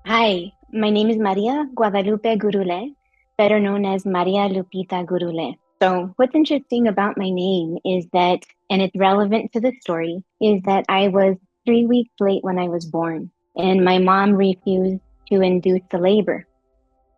Hi, my name is Maria Guadalupe Gurule, better known as Maria Lupita Gurule. So, what's interesting about my name is that, and it's relevant to the story, is that I was 3 weeks late when I was born, and my mom refused to induce the labor.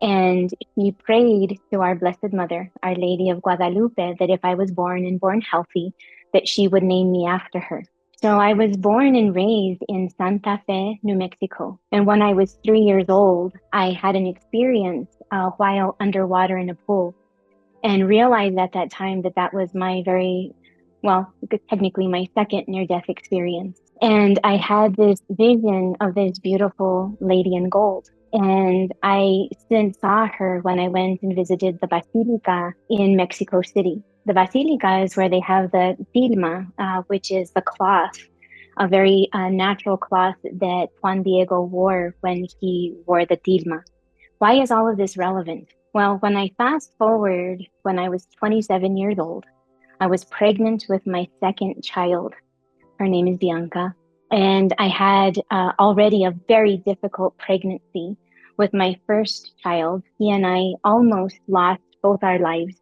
And she prayed to our Blessed Mother, Our Lady of Guadalupe, that if I was born and born healthy, that she would name me after her. So I was born and raised in Santa Fe, New Mexico. And when I was 3 years old, I had an experience while underwater in a pool and realized at that time that that was my well, technically my second near-death experience. And I had this vision of this beautiful lady in gold. And I then saw her when I went and visited the Basilica in Mexico City. The Basilica is where they have the tilma, which is the cloth, a very natural cloth that Juan Diego wore when he wore the tilma. Why is all of this relevant? Well, when I fast forward, when I was 27 years old, I was pregnant with my second child. Her name is Bianca. And I had already a very difficult pregnancy with my first child. He and I almost lost both our lives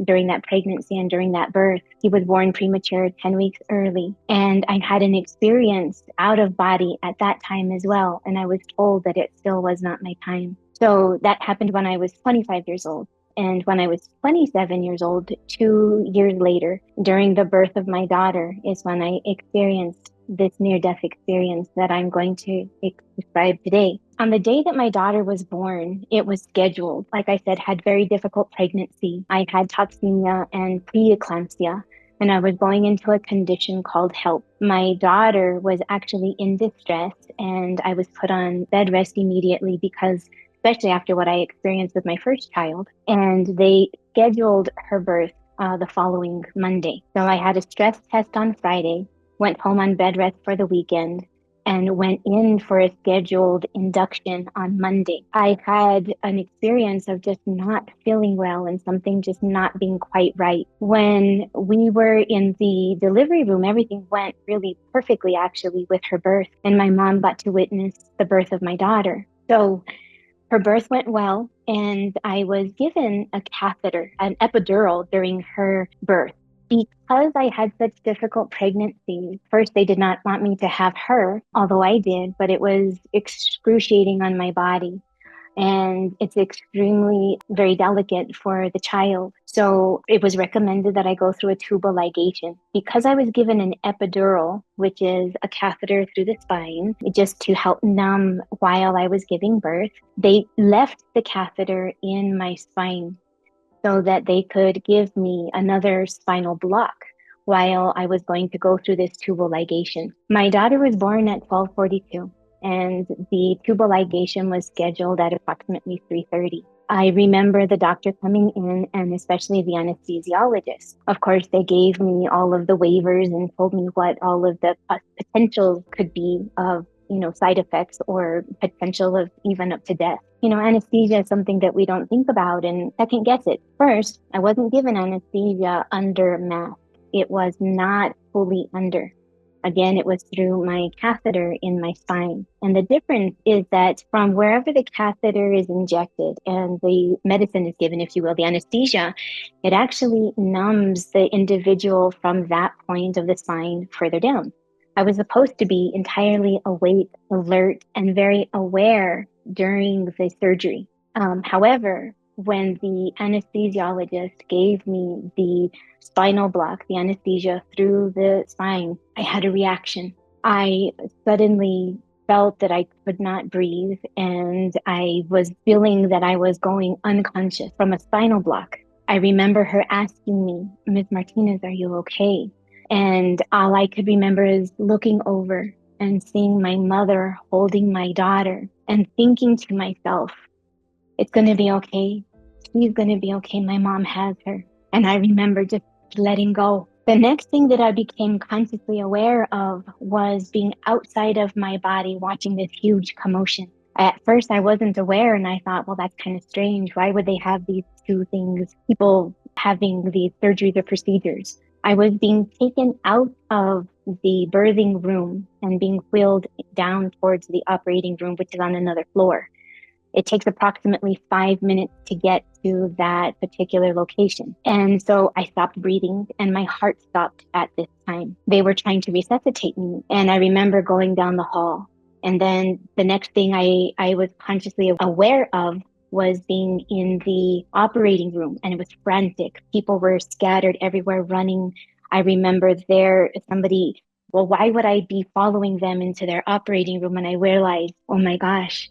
during that pregnancy and during that birth. He was born premature, 10 weeks early. And I had an experience out of body at that time as well. And I was told that it still was not my time. So that happened when I was 25 years old. And when I was 27 years old, 2 years later, during the birth of my daughter, is when I experienced this near-death experience that I'm going to describe today. On the day that my daughter was born, it was scheduled. Like I said, had very difficult pregnancy. I had toxemia and preeclampsia, and I was going into a condition called HELP. My daughter was actually in distress, and I was put on bed rest immediately because especially after what I experienced with my first child. And they scheduled her birth the following Monday. So I had a stress test on Friday, went home on bed rest for the weekend, and went in for a scheduled induction on Monday. I had an experience of just not feeling well and something just not being quite right. When we were in the delivery room, everything went really perfectly, actually, with her birth. And my mom got to witness the birth of my daughter. So her birth went well, and I was given a catheter, an epidural during her birth. Because I had such difficult pregnancies, first they did not want me to have her, although I did, but it was excruciating on my body and it's extremely very delicate for the child. So it was recommended that I go through a tubal ligation. Because I was given an epidural, which is a catheter through the spine, just to help numb while I was giving birth, they left the catheter in my spine so that they could give me another spinal block while I was going to go through this tubal ligation. My daughter was born at 12:42 and the tubal ligation was scheduled at approximately 3:30. I remember the doctor coming in and especially the anesthesiologist. Of course, they gave me all of the waivers and told me what all of the potential could be of side effects or potential of even up to death. Anesthesia is something that we don't think about and second guess it. First, I wasn't given anesthesia under mask. It was not fully under. Again, it was through my catheter in my spine. And the difference is that from wherever the catheter is injected and the medicine is given, if you will, the anesthesia, it actually numbs the individual from that point of the spine further down. I was supposed to be entirely awake, alert, and very aware during the surgery. However, when the anesthesiologist gave me the spinal block, the anesthesia through the spine, I had a reaction. I suddenly felt that I could not breathe, and I was feeling that I was going unconscious from a spinal block. I remember her asking me, "Ms. Martinez, are you okay?" And all I could remember is looking over and seeing my mother holding my daughter and thinking to myself, it's going to be okay. She's going to be okay. My mom has her. And I remember just letting go. The next thing that I became consciously aware of was being outside of my body, watching this huge commotion. At first, I wasn't aware, and I thought, well, that's kind of strange. Why would they have these two things, people having these surgeries or procedures? I was being taken out of the birthing room and being wheeled down towards the operating room, which is on another floor. It takes approximately 5 minutes to get to that particular location. And so I stopped breathing and my heart stopped at this time. They were trying to resuscitate me. And I remember going down the hall. And then the next thing I was consciously aware of was being in the operating room, and it was frantic. People were scattered everywhere running. I remember somebody, well, why would I be following them into their operating room? And I realized, oh my gosh,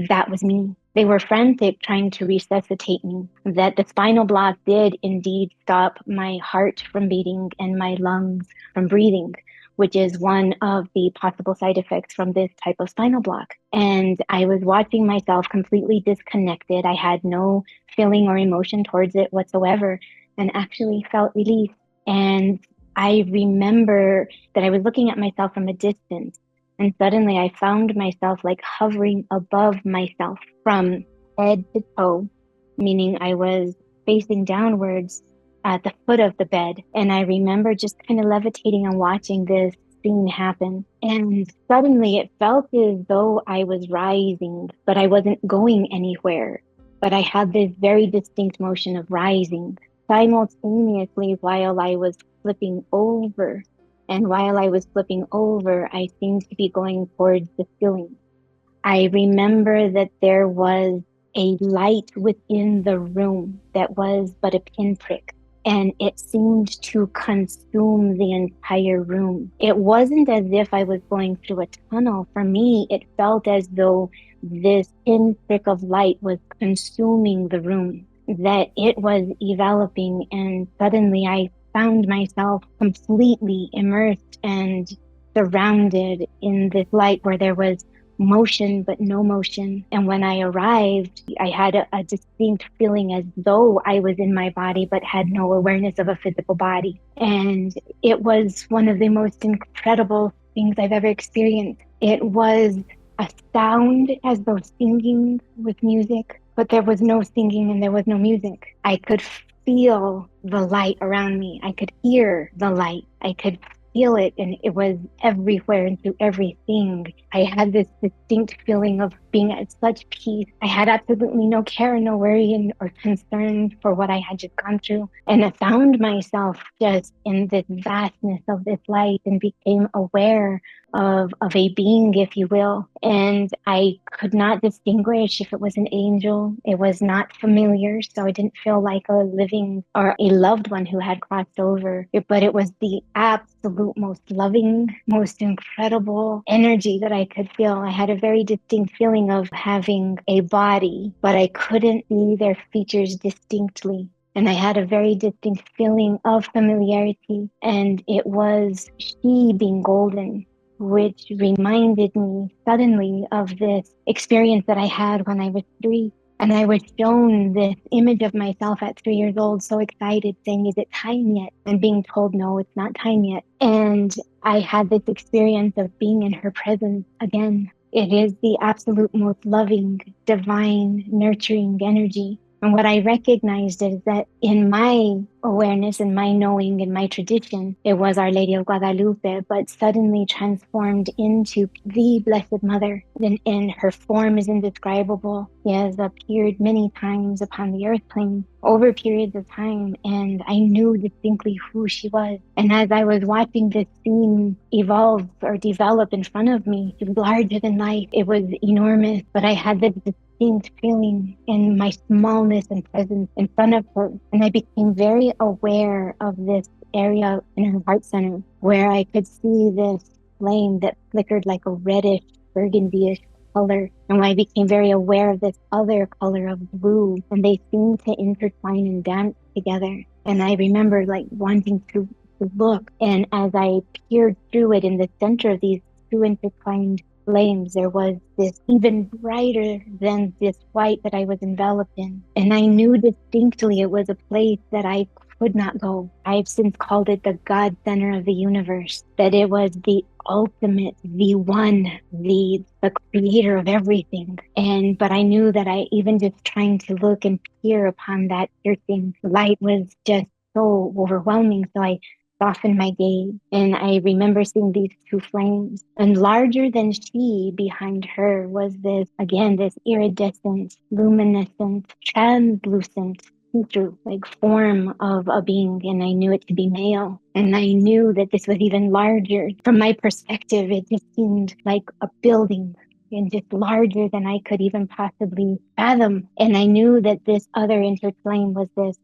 that was me. They were frantic trying to resuscitate me. That the spinal block did indeed stop my heart from beating and my lungs from breathing, which is one of the possible side effects from this type of spinal block. And I was watching myself completely disconnected. I had no feeling or emotion towards it whatsoever, and actually felt relief. And I remember that I was looking at myself from a distance, and suddenly I found myself like hovering above myself from head to toe, meaning I was facing downwards at the foot of the bed. And I remember just kind of levitating and watching this scene happen. And suddenly it felt as though I was rising, but I wasn't going anywhere. But I had this very distinct motion of rising simultaneously while I was flipping over. And while I was flipping over, I seemed to be going towards the ceiling. I remember that there was a light within the room that was but a pinprick, and it seemed to consume the entire room. It wasn't as if I was going through a tunnel. For me, it felt as though this pinprick of light was consuming the room, that it was enveloping, and suddenly I found myself completely immersed and surrounded in this light where there was motion but no motion. And when I arrived, I had a distinct feeling as though I was in my body but had no awareness of a physical body. And it was one of the most incredible things I've ever experienced. It was a sound as though singing with music, but there was no singing and there was no music. I could feel the light around me. I could hear the light. I could feel it, and it was everywhere and through everything. I had this distinct feeling of being at such peace. I had absolutely no care, no worry, or concern for what I had just gone through. And I found myself just in this vastness of this light and became aware of a being, if you will. And I could not distinguish if it was an angel. It was not familiar, so I didn't feel like a living or a loved one who had crossed over. But it was the absolute most loving, most incredible energy that I could feel. I had a very distinct feeling of having a body, but I couldn't see their features distinctly. And I had a very distinct feeling of familiarity, and it was she being golden, which reminded me suddenly of this experience that I had when I was 3. And I was shown this image of myself at 3 years old, so excited, saying, "Is it time yet?" And being told, "No, it's not time yet." And I had this experience of being in her presence again. It is the absolute most loving, divine, nurturing energy. And what I recognized is that in my awareness and my knowing and my tradition, it was Our Lady of Guadalupe, but suddenly transformed into the Blessed Mother. And her form is indescribable. She has appeared many times upon the earth plane over periods of time, and I knew distinctly who she was. And as I was watching this scene evolve or develop in front of me, it was larger than life. It was enormous, but I had this distinct feeling in my smallness and presence in front of her. And I became very aware of this area in her heart center where I could see this flame that flickered like a reddish, burgundy-ish color. And I became very aware of this other color of blue, and they seemed to intertwine and dance together. And I remember like wanting to look. And as I peered through it, in the center of these two intertwined flames, there was this even brighter than this white that I was enveloped in. And I knew distinctly it was a place that I could not go. I've since called it the God center of the universe, that it was the ultimate, the one, the creator of everything. But I knew that I, even just trying to look and peer upon that piercing light, was just so overwhelming. So I stopped, and I looked, and I could see this flame that flickered like a reddish, burgundy-ish color. And I became very aware of this other color of blue, and they seemed to intertwine and dance together. And I remember like wanting to look. And as I peered through it, in the center of these two intertwined flames, there was this even brighter than this white that I was enveloped in. And I knew distinctly it was a place that I could not go. I've since called it the God center of the universe, that it was the ultimate, the one, the creator of everything. But I knew that I, even just trying to look and peer upon that piercing light, was just so overwhelming. So I softened my gaze. And I remember seeing these two flames. And larger than she, behind her, was this, again, this iridescent, luminescent, translucent, see-through, like form of a being. And I knew it to be male. And I knew that this was even larger. From my perspective, it just seemed like a building and just larger than I could even possibly fathom. And I knew that this other interflame was this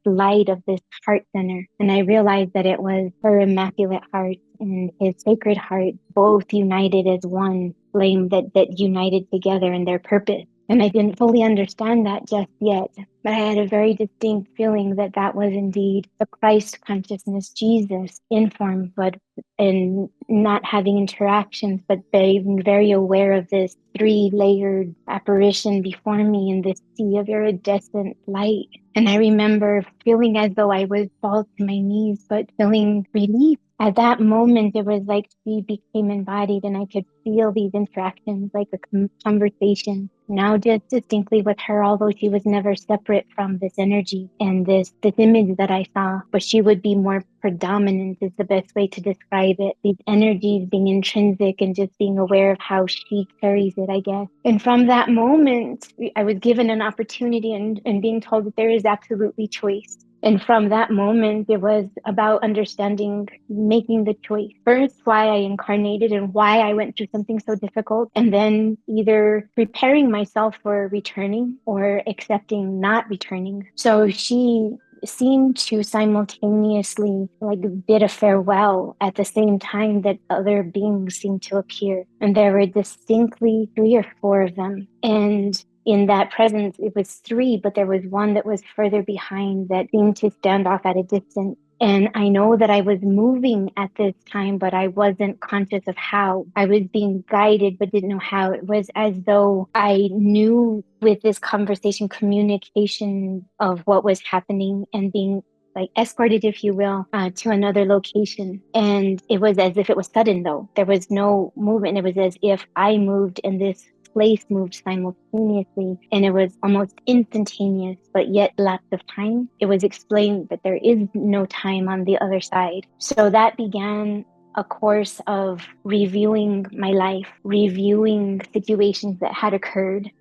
light of this heart center. And I realized that it was her immaculate heart and his sacred heart, both united as one flame that united together in their purpose. And I didn't fully understand that just yet, but I had a very distinct feeling that that was indeed the Christ consciousness, Jesus in form, but in not having interactions, but being very aware of this three-layered apparition before me in this sea of iridescent light. And I remember feeling as though I would fall to my knees, but feeling relief. At that moment, it was like she became embodied and I could feel these interactions like a conversation. Now just distinctly with her, although she was never separate from this energy and this image that I saw, but she would be more predominant is the best way to describe it. These energies being intrinsic and just being aware of how she carries it, I guess. And from that moment, I was given an opportunity and being told that there is absolutely choice. And from that moment, it was about understanding, making the choice. First, why I incarnated and why I went through something so difficult. And then either preparing myself for returning or accepting not returning. So she seemed to simultaneously like bid a farewell at the same time that other beings seemed to appear. And there were distinctly 3 or 4 of them. And in that presence, it was 3, but there was one that was further behind that seemed to stand off at a distance. And I know that I was moving at this time, but I wasn't conscious of how. I was being guided, but didn't know how. It was as though I knew with this conversation, communication of what was happening and being like escorted, if you will, to another location. And it was as if it was sudden, though. There was no movement. It was as if I moved and this place moved simultaneously, and it was almost instantaneous, but yet lapse of time. It was explained that there is no time on the other side. So that began a course of reviewing my life, reviewing situations that had occurred,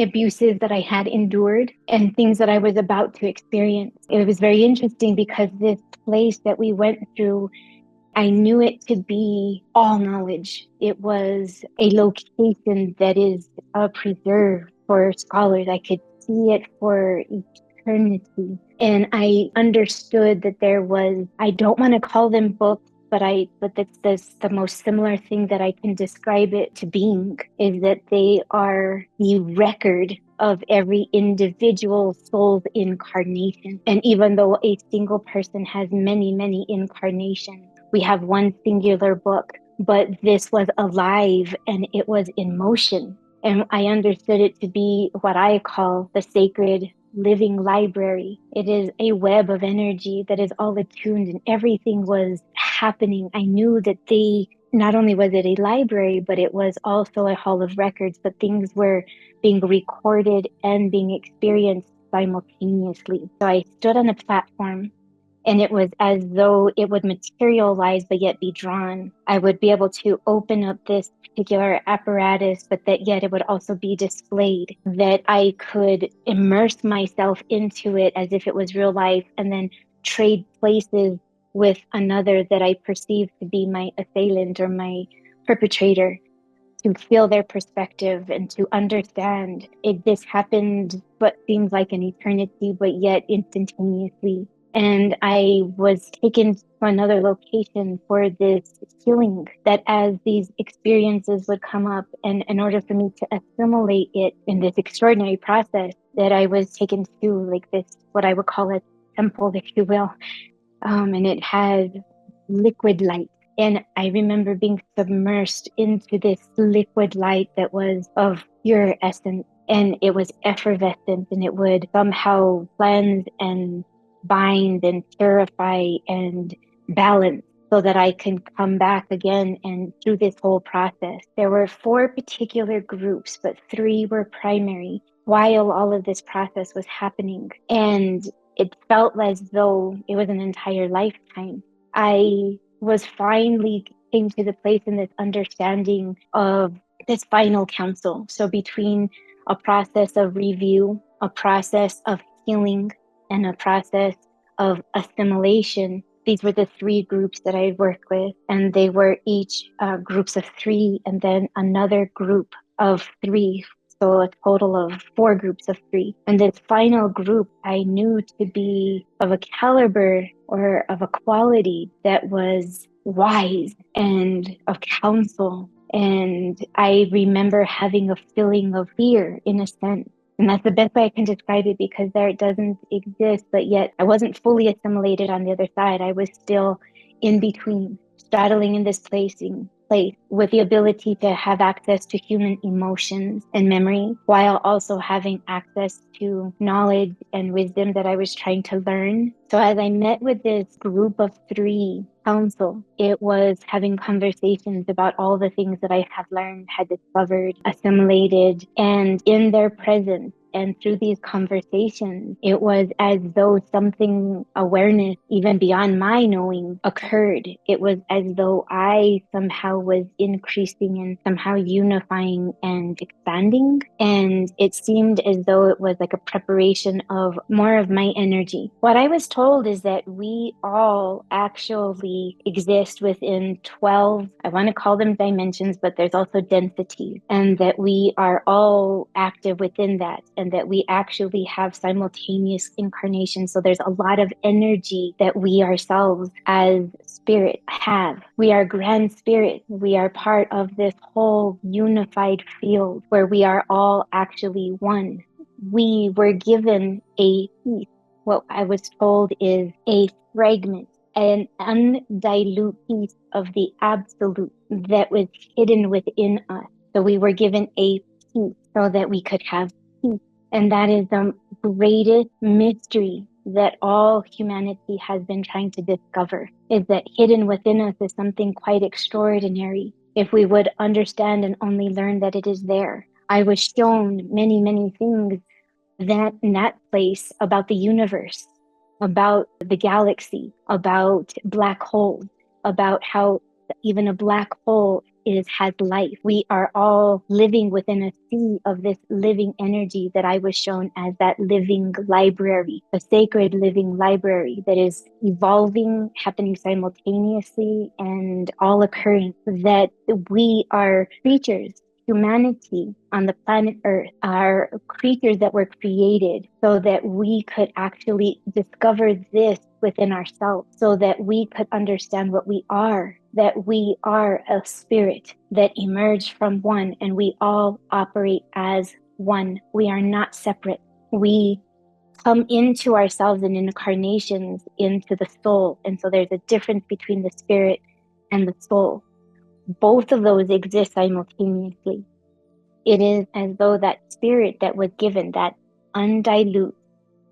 abuses that I had endured, and things that I was about to experience. It was very interesting because this place that we went through, I knew it to be all knowledge. It was a location that is a preserve for scholars. I could see it for eternity. And I understood that there was, I don't want to call them books, but that's the most similar thing that I can describe it to being, is that they are the record of every individual soul's incarnation. And even though a single person has many, many incarnations, we have one singular book, but this was alive and it was in motion. And I understood it to be what I call the sacred living library. It is a web of energy that is all attuned and everything was happening. I knew that not only was it a library, but it was also a hall of records, but things were being recorded and being experienced simultaneously. So I stood on a platform and it was as though it would materialize, but yet be drawn. I would be able to open up this particular apparatus, but that yet it would also be displayed, that I could immerse myself into it as if it was real life and then trade places with another that I perceived to be my assailant or my perpetrator, to feel their perspective and to understand this happened what seems like an eternity, but yet instantaneously. And I was taken to another location for this healing, that as these experiences would come up, and in order for me to assimilate it in this extraordinary process, that I was taken to like this, what I would call a temple, if you will. And it had liquid light. And I remember being submersed into this liquid light that was of pure essence. And it was effervescent, and it would somehow cleanse and bind and purify and balance so that I can come back again and through this whole process. There were 4 particular groups, but 3 were primary while all of this process was happening. And it felt as though it was an entire lifetime. I was finally came to the place in this understanding of this final counsel. So between a process of review, a process of healing, and a process of assimilation, these were the three groups that I worked with, and they were each groups of three, and then another group of three. So a total of four groups of three. And this final group I knew to be of a caliber or of a quality that was wise and of counsel. And I remember having a feeling of fear in a sense. And that's the best way I can describe it, because there it doesn't exist, but yet I wasn't fully assimilated on the other side. I was still in between, straddling in this place with the ability to have access to human emotions and memory, while also having access to knowledge and wisdom that I was trying to learn. So as I met with this group of three council, it was having conversations about all the things that I had learned, had discovered, assimilated, and in their presence. And through these conversations, it was as though something, awareness, even beyond my knowing, occurred. It was as though I somehow was increasing and somehow unifying and expanding. And it seemed as though it was like a preparation of more of my energy. What I was told is that we all actually exist within 12, I want to call them dimensions, but there's also densities, and that we are all active within that, and that we actually have simultaneous incarnations. So there's a lot of energy that we ourselves as spirit have. We are grand spirit. We are part of this whole unified field where we are all actually one. We were given a piece. What I was told is a fragment, an undilute piece of the absolute that was hidden within us. So we were given a piece so that we could have peace. And that is the greatest mystery that all humanity has been trying to discover, is that hidden within us is something quite extraordinary. If we would understand and only learn that it is there. I was shown many, many things that in that place about the universe, about the galaxy, about black holes, about how even a black hole has life. We are all living within a sea of this living energy that I was shown as that living library, a sacred living library that is evolving, happening simultaneously, and all occurring. That we are creatures. Humanity on the planet Earth are creatures that were created so that we could actually discover this within ourselves, so that we could understand what we are, that we are a spirit that emerged from one, and we all operate as one. We are not separate. We come into ourselves in incarnations into the soul. And so there's a difference between the spirit and the soul. Both of those exist simultaneously. It is as though that spirit that was given, that undilute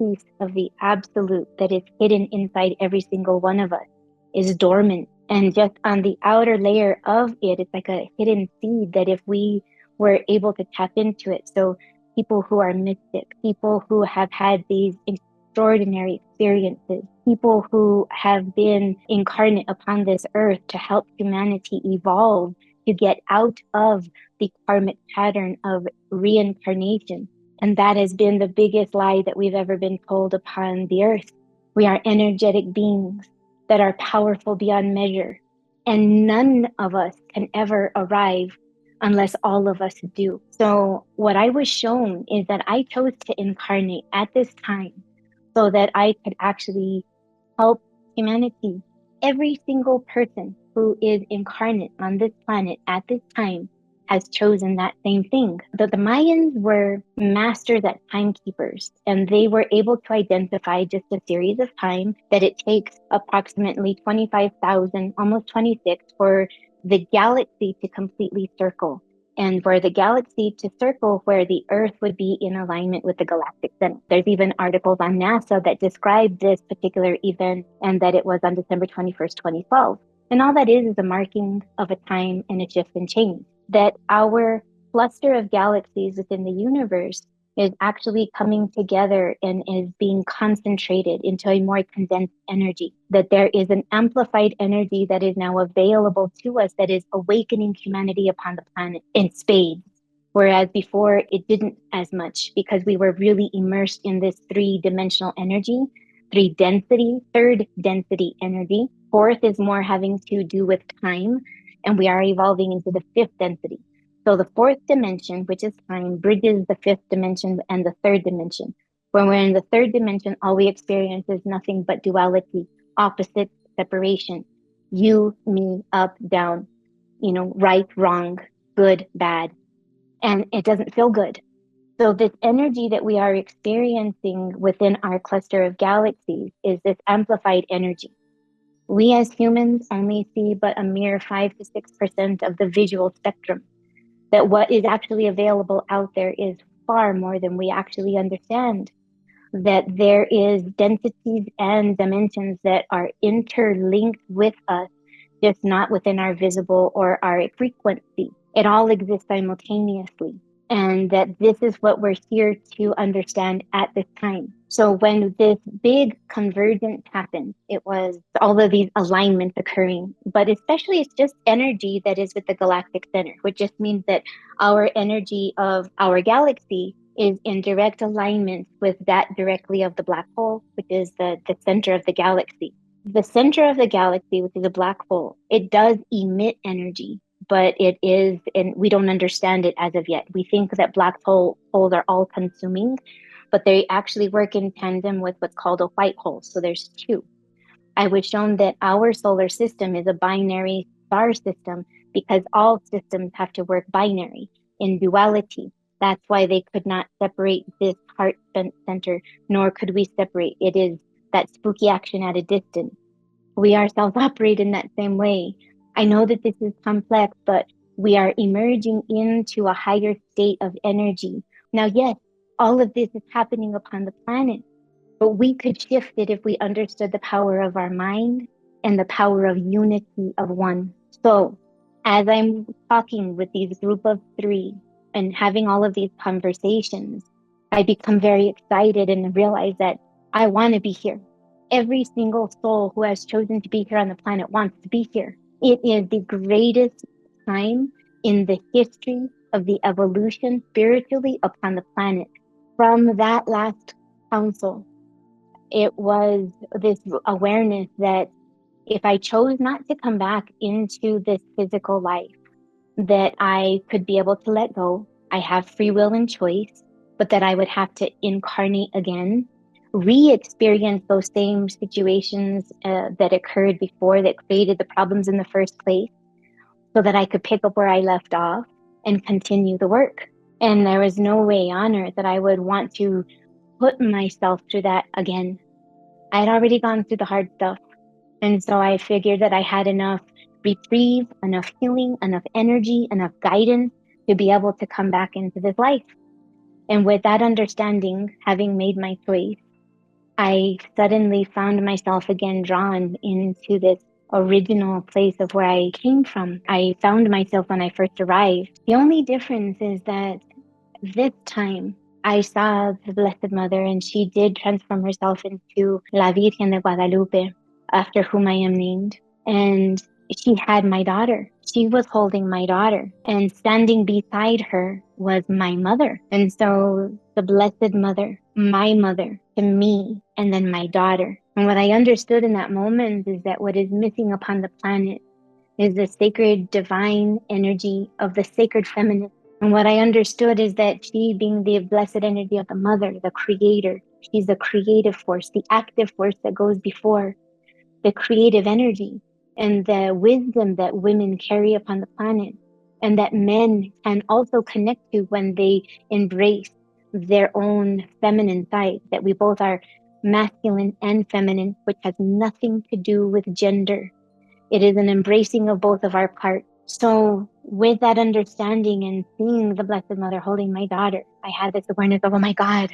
piece of the absolute that is hidden inside every single one of us, is dormant. And just on the outer layer of it, it's like a hidden seed that if we were able to tap into it. So people who are mystic, people who have had these extraordinary experiences, people who have been incarnate upon this earth to help humanity evolve, to get out of the karmic pattern of reincarnation. And that has been the biggest lie that we've ever been told upon the earth. We are energetic beings that are powerful beyond measure. And none of us can ever arrive unless all of us do. So what I was shown is that I chose to incarnate at this time so that I could actually help humanity. Every single person who is incarnate on this planet at this time has chosen that same thing. The Mayans were masters at timekeepers, and they were able to identify just a series of time that it takes approximately 25,000, almost 26, for the galaxy to completely circle. And for the galaxy to circle where the Earth would be in alignment with the galactic center. There's even articles on NASA that describe this particular event, and that it was on December 21st, 2012. And all that is a marking of a time and a shift and change. That our cluster of galaxies within the universe is actually coming together and is being concentrated into a more condensed energy. That there is an amplified energy that is now available to us that is awakening humanity upon the planet in spades. Whereas before it didn't as much because we were really immersed in this three-dimensional energy, third density energy. Fourth is more having to do with time, and we are evolving into the fifth density. So the fourth dimension, which is time, bridges the fifth dimension and the third dimension. When we're in the third dimension, all we experience is nothing but duality, opposite, separation. You, me, up, down, right, wrong, good, bad. And it doesn't feel good. So this energy that we are experiencing within our cluster of galaxies is this amplified energy. We as humans only see but a mere 5 to 6% of the visual spectrum. That what is actually available out there is far more than we actually understand. That there is densities and dimensions that are interlinked with us, just not within our visible or our frequency. It all exists simultaneously. And that this is what we're here to understand at this time. So when this big convergence happened, it was all of these alignments occurring, but especially it's just energy that is with the galactic center, which just means that our energy of our galaxy is in direct alignment with that directly of the black hole, which is the center of the galaxy. The center of the galaxy, which is a black hole, it does emit energy, but it is, and we don't understand it as of yet. We think that black holes are all consuming, but they actually work in tandem with what's called a white hole. So there's two. I was shown that our solar system is a binary star system because all systems have to work binary in duality. That's why they could not separate this heart center, nor could we separate. It is that spooky action at a distance. We ourselves operate in that same way. I know that this is complex, but we are emerging into a higher state of energy. Now, yes, all of this is happening upon the planet, but we could shift it if we understood the power of our mind and the power of unity of one. So as I'm talking with these group of three and having all of these conversations, I become very excited and realize that I want to be here. Every single soul who has chosen to be here on the planet wants to be here. It is the greatest time in the history of the evolution spiritually upon the planet. From that last council, it was this awareness that if I chose not to come back into this physical life, that I could be able to let go. I have free will and choice, but that I would have to incarnate again, re-experience those same situations that occurred before that created the problems in the first place, so that I could pick up where I left off and continue the work. And there was no way on earth that I would want to put myself through that again. I had already gone through the hard stuff. And so I figured that I had enough reprieve, enough healing, enough energy, enough guidance to be able to come back into this life. And with that understanding, having made my choice, I suddenly found myself again drawn into this original place of where I came from. I found myself when I first arrived. The only difference is that this time I saw the Blessed Mother, and she did transform herself into La Virgen de Guadalupe, after whom I am named. And she had my daughter. She was holding my daughter, and standing beside her was my mother. And so the Blessed Mother, my mother, to me, and then my daughter. And what I understood in that moment is that what is missing upon the planet is the sacred divine energy of the sacred feminine. And what I understood is that she, being the blessed energy of the mother, the creator, she's the creative force, the active force that goes before, the creative energy and the wisdom that women carry upon the planet, and that men can also connect to when they embrace their own feminine side, that we both are masculine and feminine, which has nothing to do with gender. It is an embracing of both of our parts. So with that understanding and seeing the Blessed Mother holding my daughter, I had this awareness of, oh my God,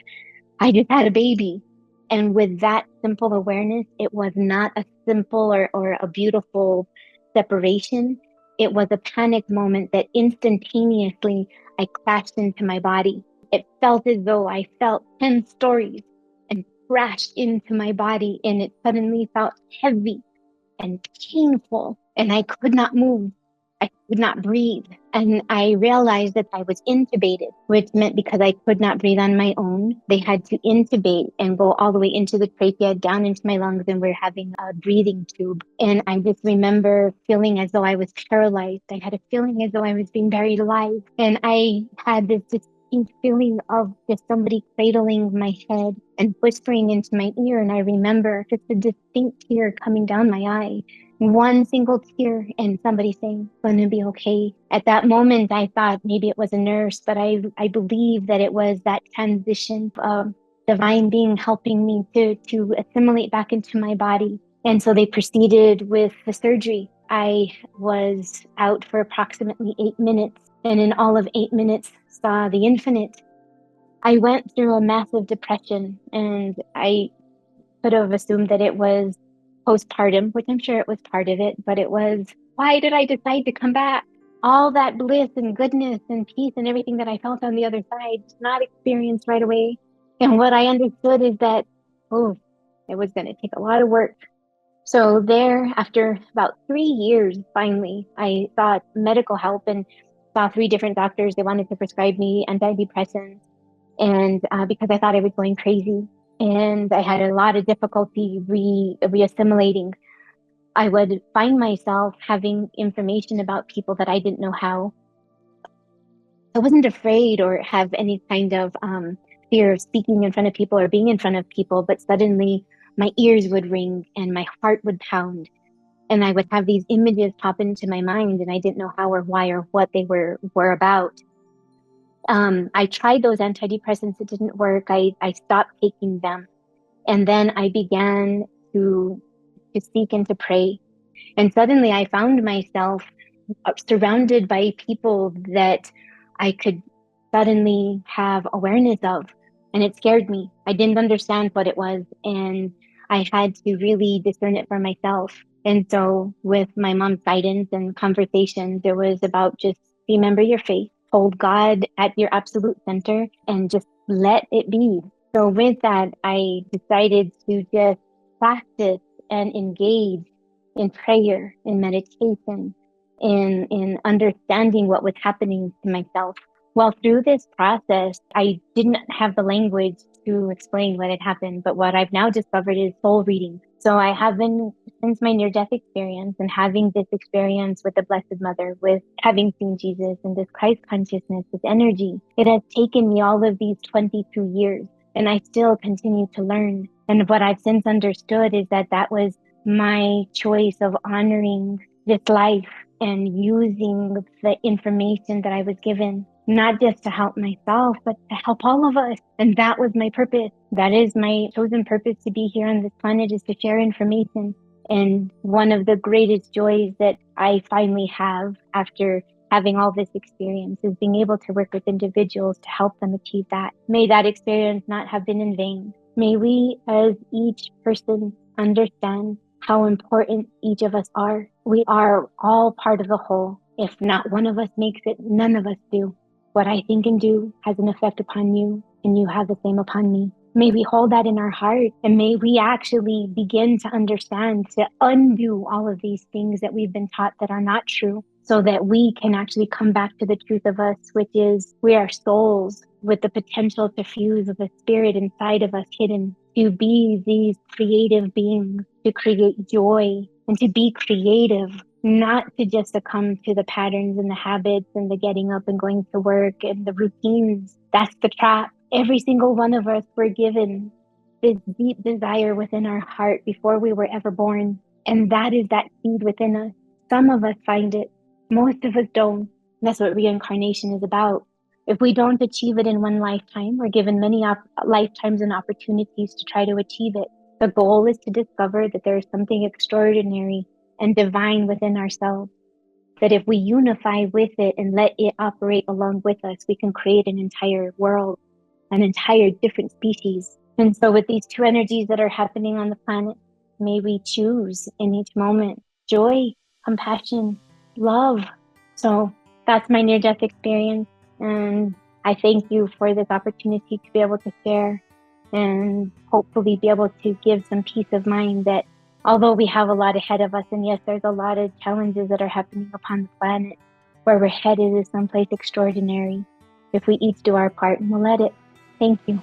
I just had a baby. And with that simple awareness, it was not a simple or a beautiful separation. It was a panic moment that instantaneously I crashed into my body. it felt as though I felt 10 stories and crashed into my body, and it suddenly felt heavy and painful, and I could not move. I could not breathe. And I realized that I was intubated, which meant because I could not breathe on my own, they had to intubate and go all the way into the trachea, down into my lungs, and we're having a breathing tube. And I just remember feeling as though I was paralyzed. I had a feeling as though I was being buried alive. And I had this distinct feeling of just somebody cradling my head and whispering into my ear. And I remember just a distinct tear coming down my eye. One single tear, and somebody saying, "Gonna be okay." At that moment, I thought maybe it was a nurse, but I believe that it was that transition of divine being helping me to assimilate back into my body. And so they proceeded with the surgery. I was out for approximately 8 minutes, and in all of 8 minutes, saw the infinite. I went through a massive depression, and I could have assumed that it was postpartum, which I'm sure it was part of it, but it was, why did I decide to come back? All that bliss and goodness and peace and everything that I felt on the other side, not experienced right away. And what I understood is that, it was going to take a lot of work. So there, after about 3 years, finally, I sought medical help and saw 3 different doctors. They wanted to prescribe me antidepressants, and because I thought I was going crazy. And I had a lot of difficulty reassimilating. I would find myself having information about people that I didn't know how. I wasn't afraid or have any kind of fear of speaking in front of people or being in front of people, but suddenly my ears would ring and my heart would pound. And I would have these images pop into my mind, and I didn't know how or why or what they were about. I tried those antidepressants. It didn't work. I stopped taking them. And then I began to seek and to pray. And suddenly I found myself surrounded by people that I could suddenly have awareness of. And it scared me. I didn't understand what it was. And I had to really discern it for myself. And so with my mom's guidance and conversation, there was about just remember your faith, hold God at your absolute center, and just let it be. So with that, I decided to just practice and engage in prayer, in meditation, in understanding what was happening to myself. Well, through this process, I didn't have the language to explain what had happened, but what I've now discovered is soul reading. So I have been, since my near-death experience and having this experience with the Blessed Mother, with having seen Jesus and this Christ consciousness, this energy, it has taken me all of these 22 years, and I still continue to learn. And what I've since understood is that that was my choice of honoring this life and using the information that I was given, not just to help myself, but to help all of us. And that was my purpose. That is my chosen purpose to be here on this planet, is to share information. And one of the greatest joys that I finally have after having all this experience is being able to work with individuals to help them achieve that. May that experience not have been in vain. May we, as each person, understand how important each of us are. We are all part of the whole. If not one of us makes it, none of us do. What I think and do has an effect upon you, and you have the same upon me. May we hold that in our heart, and may we actually begin to understand, to undo all of these things that we've been taught that are not true, so that we can actually come back to the truth of us, which is we are souls with the potential to fuse with a spirit inside of us hidden, to be these creative beings, to create joy and to be creative, not to just succumb to the patterns and the habits and the getting up and going to work and the routines. That's the trap. Every single one of us were given this deep desire within our heart before we were ever born. And that is that seed within us. Some of us find it. Most of us don't. That's what reincarnation is about. If we don't achieve it in one lifetime, we're given many lifetimes and opportunities to try to achieve it. The goal is to discover that there is something extraordinary and divine within ourselves, that if we unify with it and let it operate along with us, we can create an entire world, an entire different species. And so with these two energies that are happening on the planet, may we choose in each moment joy, compassion, love. So that's my near-death experience. And I thank you for this opportunity to be able to share and hopefully be able to give some peace of mind that although we have a lot ahead of us, and yes, there's a lot of challenges that are happening upon the planet, where we're headed is someplace extraordinary. If we each do our part, and we'll let it. Thank you.